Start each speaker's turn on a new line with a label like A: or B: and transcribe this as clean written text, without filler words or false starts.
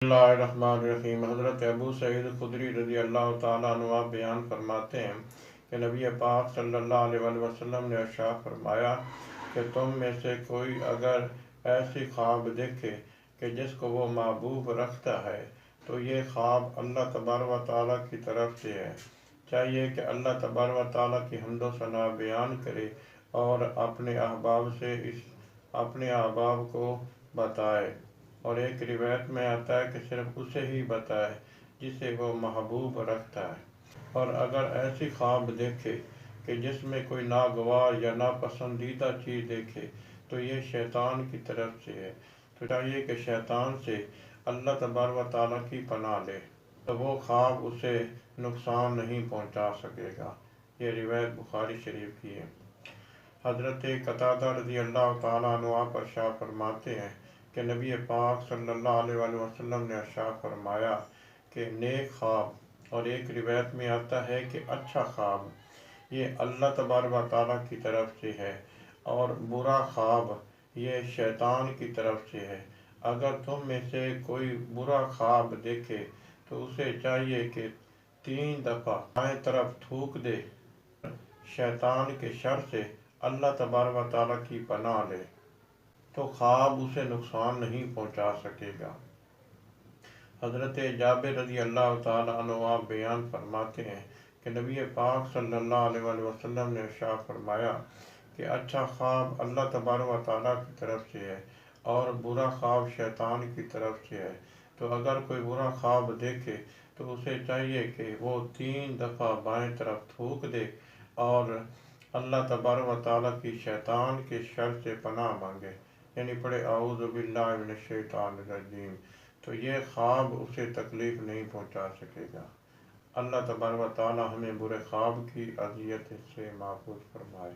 A: بسم اللہ الرحمن الرحیم۔ حضرت ابو سعید خدری رضی اللہ تعالیٰ عنہ بیان فرماتے ہیں کہ نبی پاک صلی اللہ علیہ وآلہ وسلم نے ارشاد فرمایا کہ تم میں سے کوئی اگر ایسی خواب دیکھے کہ جس کو وہ محبوب رکھتا ہے تو یہ خواب اللہ تبارک و تعالیٰ کی طرف سے ہے۔ چاہیے کہ اللہ تبارک و تعالیٰ کی حمد و ثنا بیان کرے اور اپنے احباب کو بتائے، اور ایک روایت میں آتا ہے کہ صرف اسے ہی بتائے جسے وہ محبوب رکھتا ہے۔ اور اگر ایسی خواب دیکھے کہ جس میں کوئی ناگوار یا ناپسندیدہ چیز دیکھے تو یہ شیطان کی طرف سے ہے، تو چاہیے کہ شیطان سے اللہ تبارک و تعالیٰ کی پناہ لے، تو وہ خواب اسے نقصان نہیں پہنچا سکے گا۔ یہ روایت بخاری شریف کی ہے۔ حضرت قتادہ رضی اللہ تعالیٰ عنہ پر ارشاد فرماتے ہیں کہ نبی پاک صلی اللہ علیہ وآلہ وسلم نے ارشاد فرمایا کہ نیک خواب، اور ایک روایت میں آتا ہے کہ اچھا خواب، یہ اللہ تبارک و تعالیٰ کی طرف سے ہے، اور برا خواب یہ شیطان کی طرف سے ہے۔ اگر تم میں سے کوئی برا خواب دیکھے تو اسے چاہیے کہ 3 دفعہ بائیں طرف تھوک دے، شیطان کے شر سے اللہ تبارک و تعالیٰ کی پناہ لے، تو خواب اسے نقصان نہیں پہنچا سکے گا۔ حضرت جابر رضی اللہ تعالیٰ عنہ بیان فرماتے ہیں کہ نبی پاک صلی اللہ علیہ وآلہ وسلم نے ارشاد فرمایا کہ اچھا خواب اللہ تبارک و تعالیٰ کی طرف سے ہے اور برا خواب شیطان کی طرف سے ہے۔ تو اگر کوئی برا خواب دیکھے تو اسے چاہیے کہ وہ 3 دفعہ بائیں طرف تھوک دے اور اللہ تبارک و تعالیٰ کی شیطان کے شر سے پناہ مانگے، یعنی پڑھے اعوذ باللہ من الشیطان الرجیم، تو یہ خواب اسے تکلیف نہیں پہنچا سکے گا۔ اللہ تبارک و تعالیٰ ہمیں برے خواب کی اذیت سے محفوظ فرمائے۔